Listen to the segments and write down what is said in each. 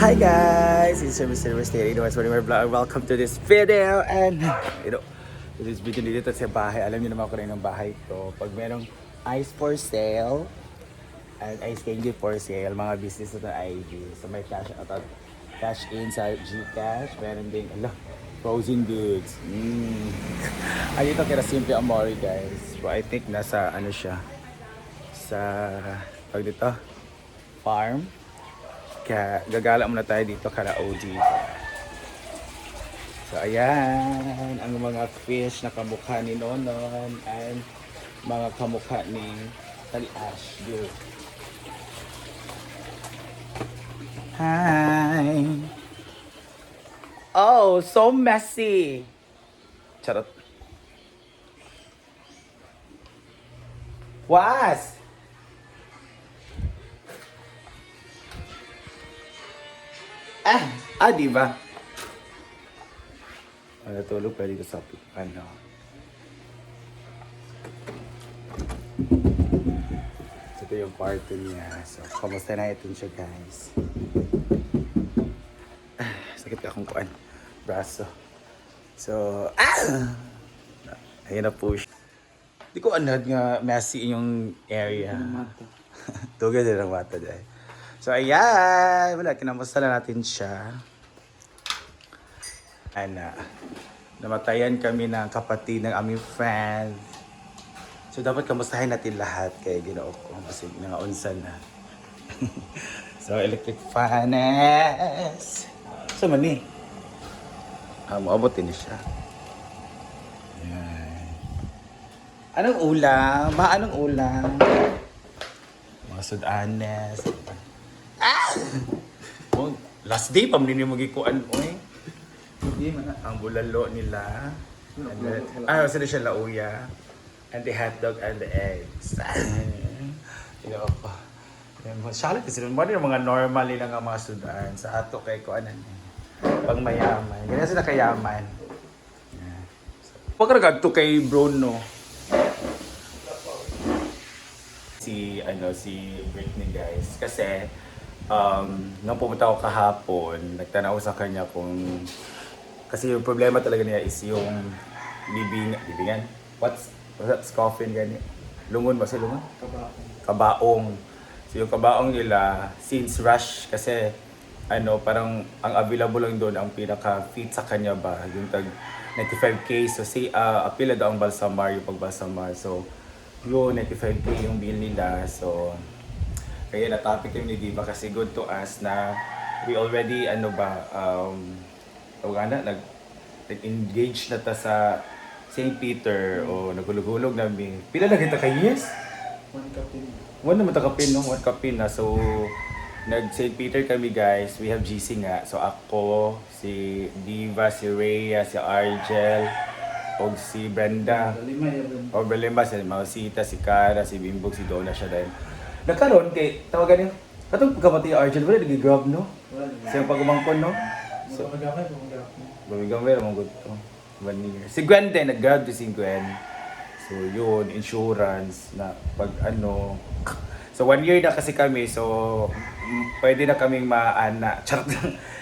Hi guys, it's Mr. Mystery. It's my vlog. Welcome to this video and this video dito sa bahay. Alam niyo naman ako rin ng bahay ko. Pag merong ice for sale and ice candy for sale, mga business na ID. So may cash in sa GCash. Meron ding frozen goods. Ay dito kaya Simple Amore guys. So I think nasa siya sa pag dito farm. Kaya gagala muna tayo dito karaoke. So ayan ang mga fish na kamukha ni Nonon and mga kamukha ni Tali Ash. Good. Hi. Oh, so messy. Charot. Was. Di ba? Natulog pa dito sa So, ito yung kwarto niya. So, kamusta na ito siya, guys? Sakit ka akong braso. So, ayun na po siya. Di ko anad nga messy yung area. Tugad din ang mata dahil. So, ayan. Wala, kinamusta na natin siya. Namatayan kami ng kapatid ng aming friend. So, dapat kamustahin natin lahat kay Ginoo ko. Kasi nangaunsan na. So, electric furnace. So, mani. Maabotin niya siya. Ayan. Anong ulam? Anong ulam? Mga sudanes. Oh, last day pa hindi magikuan oy. Hindi man ang bulalo nila. Sila siya lauya. And the hot dog and the eggs. Ko. Masyalot kasi mo din mga normal nila nga mga sudan sa ato kay ko pang mayaman. Ganyan sila kayaman. Pag to kay Bruno. Si Britney guys kasi nung pumunta ako kahapon, nagtanaw sa kanya kung kasi yung problema talaga niya is yung libingan. What's coffin gani? Lungon ba si lungon? Kabaong. So yung kabaong nila since rush kasi parang ang available lang doon ang pinaka fit sa kanya ba yung tag 95k so say apila daw ang Balsamar yung pag-Balsamar. So yun 95k yung bill nila. So kaya na-topic yung ni Diva kasi good to us na we already nag-engage na ta sa St. Peter o nagulog-hulog namin. Pila na kita kay yes? 1 kapin. 1 naman takapin no? 1 kapin na. So nag-St. Peter kami guys. We have GC nga. So ako, si Diva, si Rhea, si Argel, o si Brenda. O Brenda, si Mausita, si Cara, si Bimbog, si Donna siya dahil. Nagkaroon kay tawagan niyo. Katong pagkamatay Argel wala nagi-grab no. Siyang pagumangkon no. So magamay. Bumigay mo good to. 1 year. Si Gwen din nag-grab si Gwen. So yun, insurance na pag So 1 year na kasi kami so pwede na kaming maana.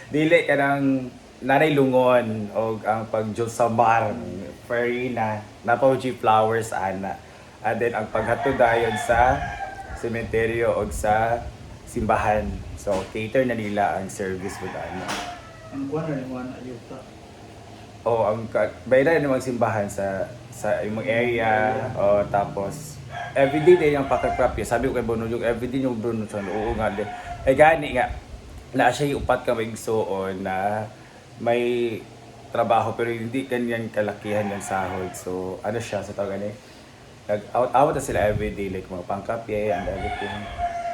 Dili ka ng nanay lungon o ang pag-Diyos sa bar. Farina, napauji flowers ana. And then ang paghatod dayon sa sementeryo o sa simbahan. So, cater na nila ang service mo daan. Ang kuwan rin yung ayuta. Ang bayaran ng mga simbahan sa imong area. Tapos, everyday din yung pakakrapya. Sabi ko kay Bruno, yung everyday yung Bruno siya. Oo nga din. Gani nga, na siya upat ka magsuon na may trabaho pero hindi ganyan kalakihan yung sahod. So, siya sa tawag nag-out na sila everyday, like mga pangkapye and everything.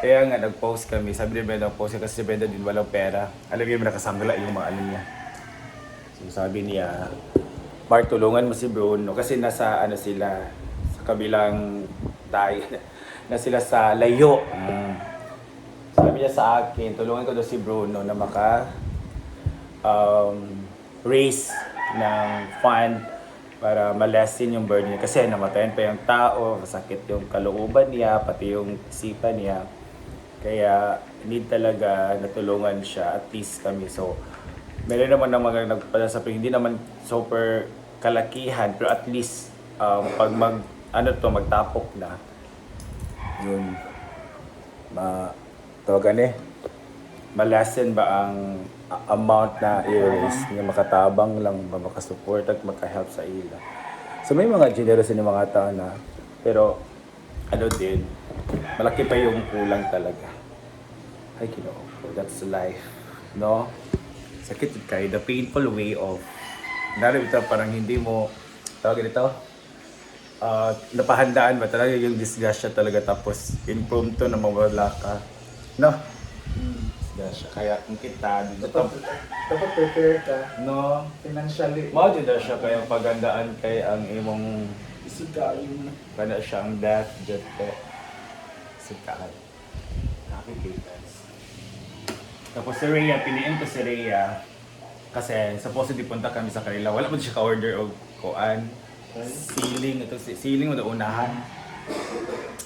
Kaya nga nag-post kami, sabi ni Brenda nag-post kasi si Brenda din walang pera. Alam niyo nakasangla yung mga niya. So sabi niya, Bart, tulungan mo si Bruno kasi nasa sila sa kabilang tayo na sila sa layo. Sabi niya sa akin, tulungan ko daw si Bruno na raise ng fund para ma-lessen yung burden niya. Kasi namatayan pa yung tao, masakit yung kalooban niya, pati yung isipan niya. Kaya need talaga natulungan siya, at least kami. So, meron naman ng mga nagpadala sa hindi naman super kalakihan, pero at least pag magtapok na, yun, tawagan malasen ba ang amount na i-raise nga makatabang lang ba, makasupport at makahelp sa ila. So may mga generous ni mga tao na, pero din, malaki pa yung kulang talaga. Ay, that's life, no? Sakit kayo, the painful way of, narito parang hindi mo, tawag ito, napahandaan ba talaga yung disgrasya talaga, tapos impromptu na mawala ka, no? Disgrasya. Kaya kung kita, Dapat prepare ka. no? Financially. Mao din na siya kaya pagandaan kay ang imong Isuga yung kada siyang death jet ko. Sikat. Nakikita. Tapos si Rhea, piliin ko si Rhea kasi supposedly punta kami sa kanila. Wala mo siya ka-order o kuan. Ceiling, ito ceiling mo na unahan.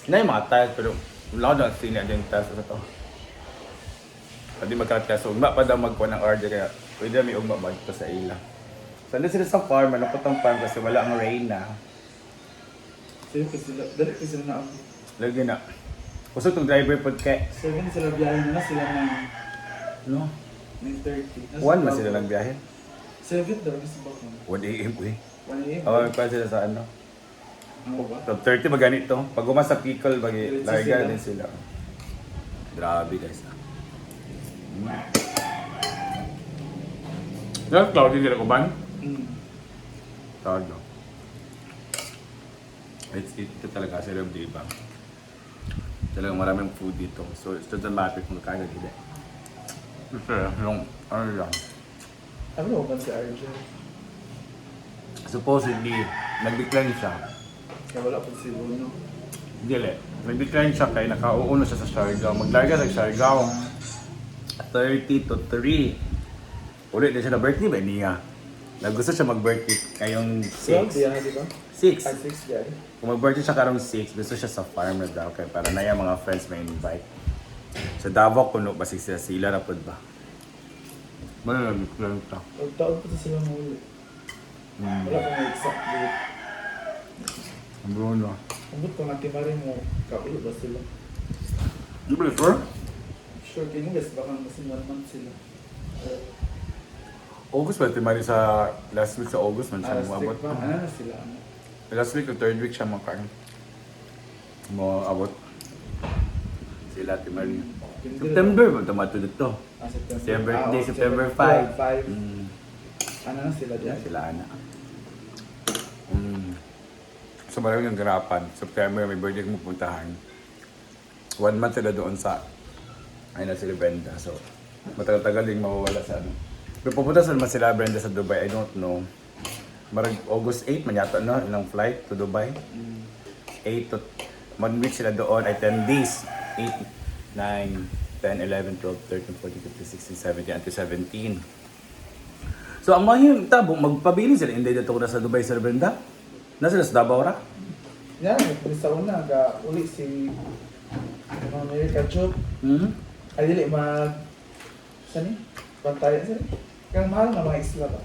Na yung mga tiles, pero wala ko na ceiling yung tiles sa to. Pwede magkakatas, ugma pa daw magkuha ng order kaya pwede may ugma magto sa ila. So nandun sila sa farm, malapot ang farm kasi wala ang rain na. Sa'yo kasi sila, dali kasi sila na Lagi na. Kusog itong driver po kay. 7 sila biyahe na sila ng No? 9:30. 1 ba sila nagbiyahe? 7 daw kasi ba kung 1 AM ko eh. 1 a.m. Pa sila sa ano? Ano ba? So 30 ba ganito? Pag umasa Pickle, Diretso larga sila. din sila. Grabe guys. Yung cloudy nila ko ba? Tawag no? Ito talaga sa Rob, diba? Talagang maraming food dito. So, it doesn't matter kung kaya hindi. Ito yung, ano lang. Ano ba si RJ? Supposedly, nag-decline siya. Kaya wala pa si Bruno. Dili. Nag-decline siya kaya nakauuno siya sa Siargao. Maglarga sa Siargao. 30 to 3. Ulit din siya na birthday ba niya? Gusto siya mag-birthday ngayong 12 6. biyahe, di ba? 6. 6 biyahe. Kung mag-birthday siya karong 6, gusto siya sa farm na daw kaya para na yung mga friends may invite. Sa Davao kuno ba sila na pod ba? Wala lang ta. Taon pa sila mahuli. Wala pa may exact date. Ang Bruno. Ambot ko nga timarin mo, kaulo ba sila? Di ba sure? Sure, kaya guys, baka kasi 1 month sila. August ba timari sa last week sa August man siya Stick umabot. pa, ano na sila? Last week o third week siya makain. Mo abot. Sila timari. September ba tamato dito? September. Siya birthday, Oh, September 5. 5. Mm. Ano na sila Yan dyan? sila ana. So maraming yung garapan. September may birthday kong pupuntahan. 1 month sila doon sa ay na sila Brenda. So matagal-tagal din mawawala sa ano. Pero pupunta sa naman sila Brenda sa Dubai. I don't know. Marag August 8 man yata no ilang flight to Dubai. 8 to 1 week sila doon ay 10 days. 8, 9, 10, 11, 12, 13, 14, 15, 16, 17 until 17. So ang mga yung tabo, magpabili sila. Hindi dito ko na sa Dubai, Sir Brenda. Nasa sa Davao ra? Yan, sa una, uli si America Job. Ay, dili, saan Pantayan sila. Kang mahal na mga isla ba?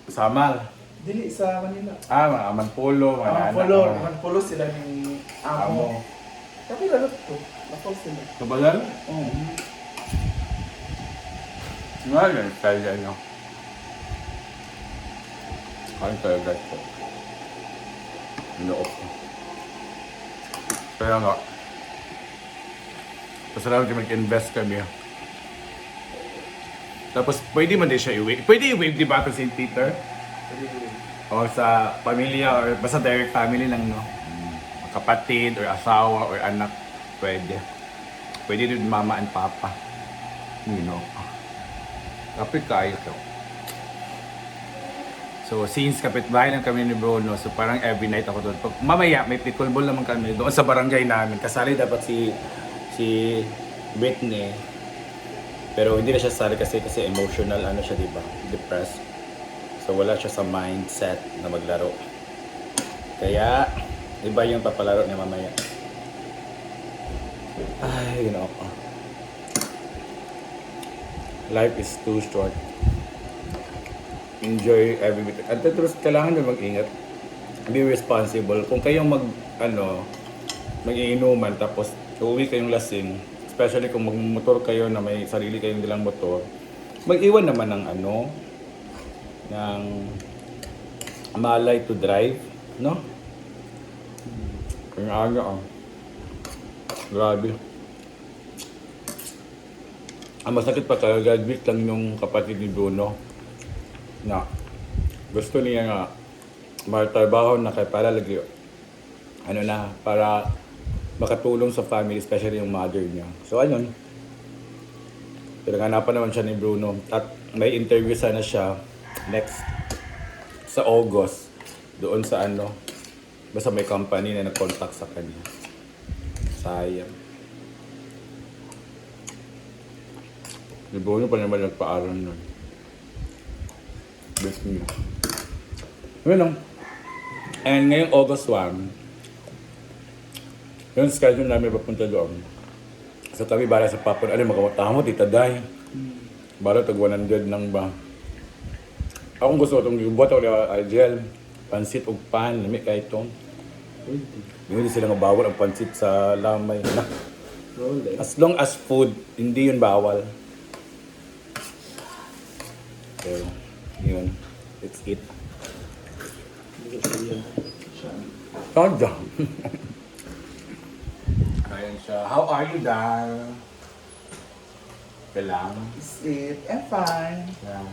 Samal. Dili sa Manila. Mga Manpolo, mga Manpolo sila ni Amo. Tapi lalot ko. Nakol sila. Kabagal? Oo. Nga yan, kaya nyo. Kain tayo guys po. Inoop ko. Kaya nga. Pasalamat kami mag-invest kami. Tapos pwede man din siya i-wave. Pwede i-wave di ba ito St. Peter? O sa pamilya or basta direct family lang no. Kapatid or asawa or anak. Pwede. Pwede din mama and papa. You know. Kapit kayo to. So since kapitbahay lang kami ni Bruno, so parang every night ako doon. Pag mamaya may pickleball naman kami doon sa barangay namin. Kasali dapat si Britney. Pero hindi na siya sali kasi emotional ano siya, 'di ba? Depressed. So wala siya sa mindset na maglaro. Kaya iba yung papalaro niya mamaya. Ay, ginawa ko. Life is too short. Enjoy every bit. At terus kailangan nyo mag-ingat. Be responsible. Kung kayong mag-iinuman tapos uuwi kayong lasing, especially kung magmotor kayo na may sarili kayong dalang motor, mag-iwan naman ng ng malay to drive, no? Kaya aga Grabe. Ang masakit pa graduate lang yung kapatid ni Bruno na gusto niya nga magtrabaho na kaya para lagi para makatulong sa family, especially yung mother niya. So ayun, pinaganapan naman siya ni Bruno at may interview sana siya next sa August doon sa basta may company na nag-contact sa kanya. Sayang. Ni Bruno pa naman nagpaaral nun. Best niya. Ano? And ngayong August 1, yung schedule namin papunta doon. So kami bala sa papon, magamatamo, tita Day. Bala tag 100 nang ba. Akong gusto itong gibuhat ako ni Gel. Pansit o pan, lamig kahit itong. Hindi sila nga bawal ang pansit sa lamay. As long as food, hindi yun bawal. So, yun. Let's eat. Sada. Ayan siya. How are you, Dar? Kalang? Sleep. I'm fine. Yeah.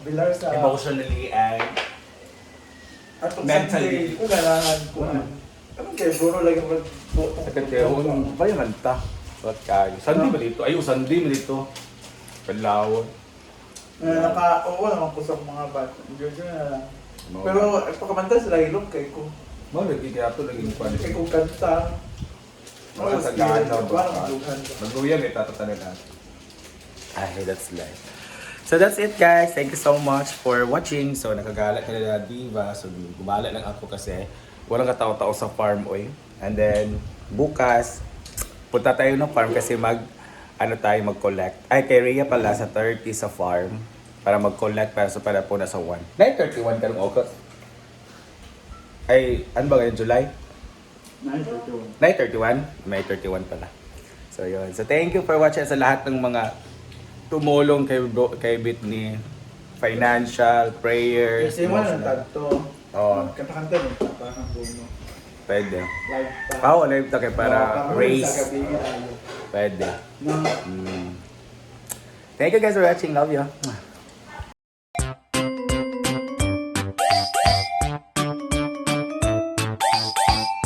Bilar sa... Emotionally and Atong mentally. Sunday, kailangan ko. Ano kayo, Bruno lagi mag... Sakatero ng bayan ta. What kayo? Sunday ba dito? Ay, Sunday ba dito? Palawon. Oo naman ko sa mga bata. Pero pagkamanta sila ilong kay ko. Lagi kaya ito naging pan. Kay ko kanta. Mga sagana ba? Magluhan. Magluya may tatatanan natin. Ay, that's life. So that's it guys. Thank you so much for watching. So nakagala ka na Diva. So gumala lang ako kasi walang katao-tao sa farm oy. And then bukas punta tayo ng farm kasi mag-collect. Ay kay Rhea pala sa 30 sa farm para mag-collect para po na sa 1. 9:31 ka ng August. Ay, ano ba ngayon? July? 9:31. May 31 pala. So yun. So thank you for watching sa lahat ng mga tumulong kay Britney. Financial, prayers, Kasi mo na tanto. Oo. Kanta-kanta no. Parang Bruno. Pwede. Live pa. Live ta kay para race. Pwede. No. Thank you guys for watching. Love you.